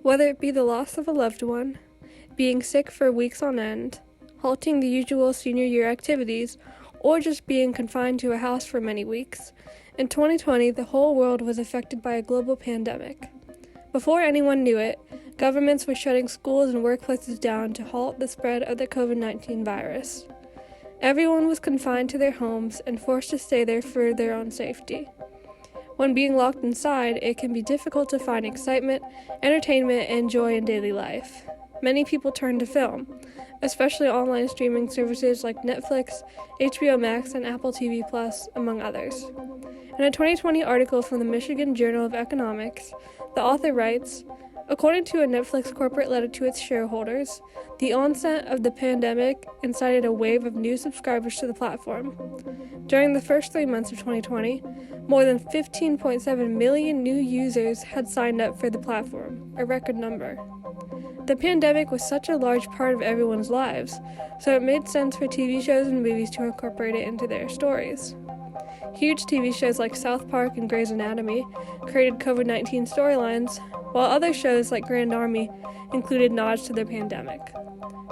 Whether it be the loss of a loved one, being sick for weeks on end, halting the usual senior year activities, or just being confined to a house for many weeks, in 2020 the whole world was affected by a global pandemic. Before anyone knew it, governments were shutting schools and workplaces down to halt the spread of the Covid-19 virus. Everyone was confined to their homes and forced to stay there for their own safety. When being locked inside, it can be difficult to find excitement, entertainment, and joy in daily life. Many people turn to film, especially online streaming services like Netflix, HBO Max, and AppleTV Plus, among others. In a 2020 article from the Michigan Journal of Economics, the author writes, according to a Netflix corporate letter to its shareholders, the onset of the pandemic incited a wave of new subscribers to the platform. During the first 3 months of 2020, more than 15.7 million new users had signed up for the platform, a record number. The pandemic was such a large part of everyone's lives, so it made sense for TV shows and movies to incorporate it into their stories. Huge TV shows like South Park and Grey's Anatomy created COVID-19 storylines, while other shows like Grand Army included nods to the pandemic.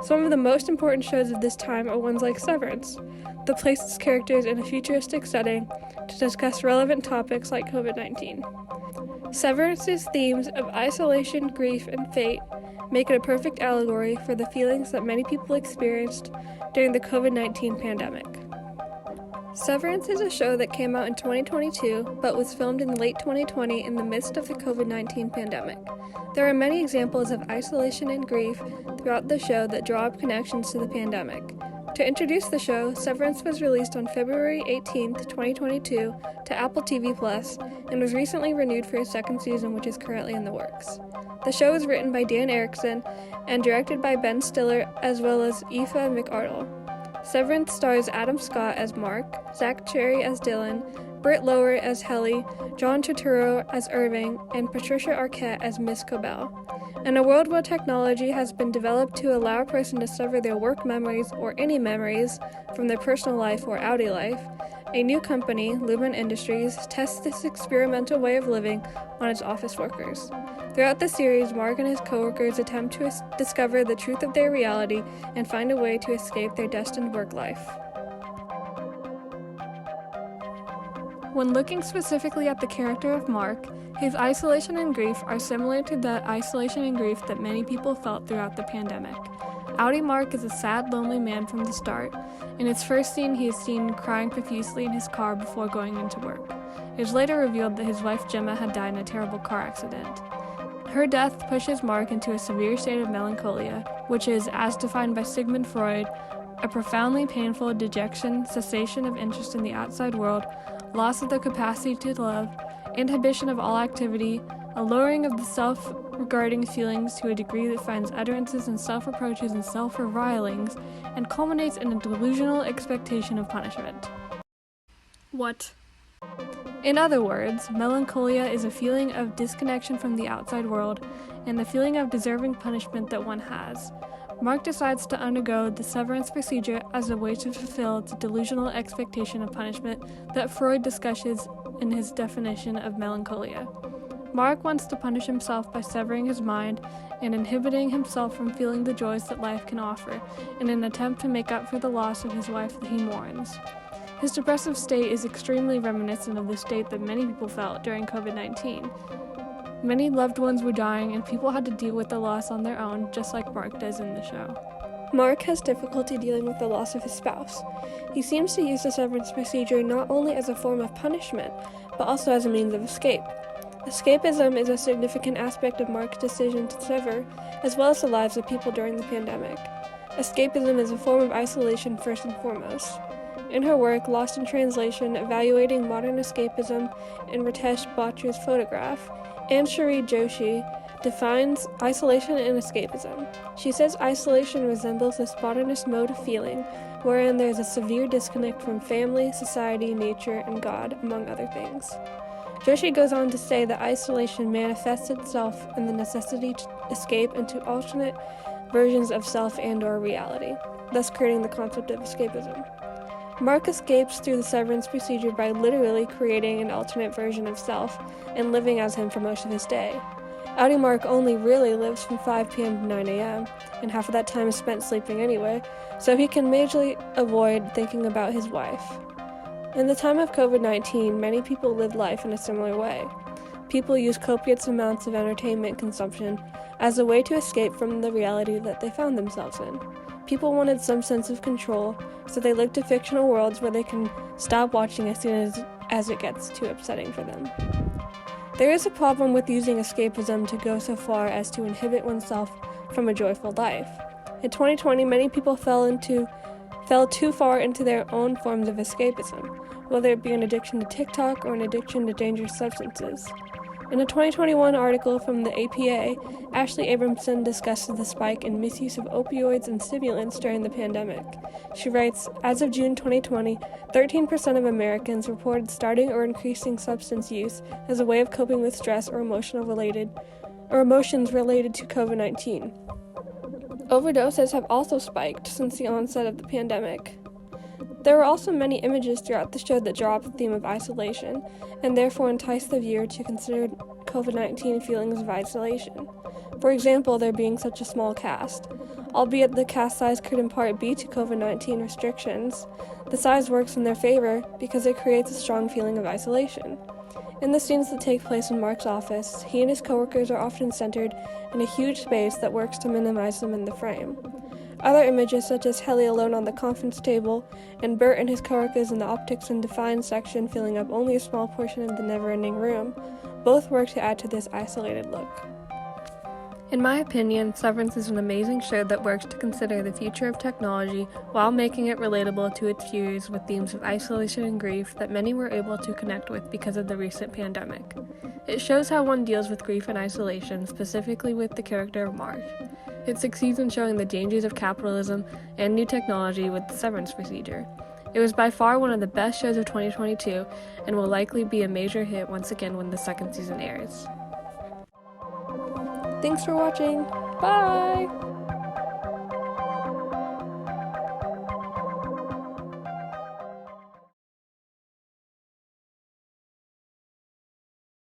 Some of the most important shows of this time are ones like Severance, that places characters in a futuristic setting to discuss relevant topics like COVID-19. Severance's themes of isolation, grief, and fate make it a perfect allegory for the feelings that many people experienced during the COVID-19 pandemic. Severance is a show that came out in 2022, but was filmed in late 2020 in the midst of the COVID-19 pandemic. There are many examples of isolation and grief throughout the show that draw up connections to the pandemic. To introduce the show, Severance was released on February 18, 2022 to Apple TV Plus and was recently renewed for a second season, which is currently in the works. The show is written by Dan Erickson and directed by Ben Stiller as well as Aoife McArdle. Severance stars Adam Scott as Mark, Zach Cherry as Dylan, Britt Lower as Helly, John Turturro as Irving, and Patricia Arquette as Miss Cobell. In a world where technology has been developed to allow a person to sever their work memories or any memories from their personal life or outie life, a new company, Lumen Industries, tests this experimental way of living on its office workers. Throughout the series, Mark and his coworkers attempt to discover the truth of their reality and find a way to escape their destined work life. When looking specifically at the character of Mark, his isolation and grief are similar to the isolation and grief that many people felt throughout the pandemic. Outie Mark is a sad, lonely man from the start. In his first scene, he is seen crying profusely in his car before going into work. It is later revealed that his wife Gemma had died in a terrible car accident. Her death pushes Mark into a severe state of melancholia, which is, as defined by Sigmund Freud, a profoundly painful dejection, cessation of interest in the outside world, loss of the capacity to love, inhibition of all activity, a lowering of the self-regarding feelings to a degree that finds utterances in self-reproaches and self-revilings, and culminates in a delusional expectation of punishment. What? In other words, melancholia is a feeling of disconnection from the outside world and the feeling of deserving punishment that one has. Mark decides to undergo the severance procedure as a way to fulfill the delusional expectation of punishment that Freud discusses in his definition of melancholia. Mark wants to punish himself by severing his mind and inhibiting himself from feeling the joys that life can offer, in an attempt to make up for the loss of his wife that he mourns. His depressive state is extremely reminiscent of the state that many people felt during COVID-19. Many loved ones were dying and people had to deal with the loss on their own, just like Mark does in the show. Mark has difficulty dealing with the loss of his spouse. He seems to use the severance procedure not only as a form of punishment, but also as a means of escape. Escapism is a significant aspect of Mark's decision to sever, as well as the lives of people during the pandemic. Escapism is a form of isolation first and foremost. In her work, Lost in Translation, Evaluating Modern Escapism, in Ritesh Bhatt's photograph, Anne Cherie Joshi defines isolation and escapism. She says isolation resembles this modernist mode of feeling, wherein there is a severe disconnect from family, society, nature, and God, among other things. Joshi goes on to say that isolation manifests itself in the necessity to escape into alternate versions of self and/or reality, thus creating the concept of escapism. Mark escapes through the severance procedure by literally creating an alternate version of self and living as him for most of his day. Audie Mark only really lives from 5 p.m. to 9 a.m., and half of that time is spent sleeping anyway, so he can majorly avoid thinking about his wife. In the time of COVID-19, many people live life in a similar way. People use copious amounts of entertainment consumption as a way to escape from the reality that they found themselves in. People wanted some sense of control, so they looked to fictional worlds where they can stop watching as soon as it gets too upsetting for them. There is a problem with using escapism to go so far as to inhibit oneself from a joyful life. In 2020, many people fell too far into their own forms of escapism, whether it be an addiction to TikTok or an addiction to dangerous substances. In a 2021 article from the APA, Ashley Abramson discusses the spike in misuse of opioids and stimulants during the pandemic. She writes, as of June 2020, 13% of Americans reported starting or increasing substance use as a way of coping with stress or emotions related to COVID-19. Overdoses have also spiked since the onset of the pandemic. There were also many images throughout the show that draw up the theme of isolation, and therefore entice the viewer to consider COVID-19 feelings of isolation. For example, there being such a small cast. Albeit the cast size could in part be to COVID-19 restrictions, the size works in their favor because it creates a strong feeling of isolation. In the scenes that take place in Mark's office, he and his coworkers are often centered in a huge space that works to minimize them in the frame. Other images, such as Helly alone on the conference table, and Bert and his coworkers in the optics and define section filling up only a small portion of the never-ending room, both work to add to this isolated look. In my opinion, Severance is an amazing show that works to consider the future of technology while making it relatable to its viewers with themes of isolation and grief that many were able to connect with because of the recent pandemic. It shows how one deals with grief and isolation, specifically with the character of Mark. It succeeds in showing the dangers of capitalism and new technology with the severance procedure. It was by far one of the best shows of 2022 and will likely be a major hit once again when the second season airs. Thanks for watching. Bye!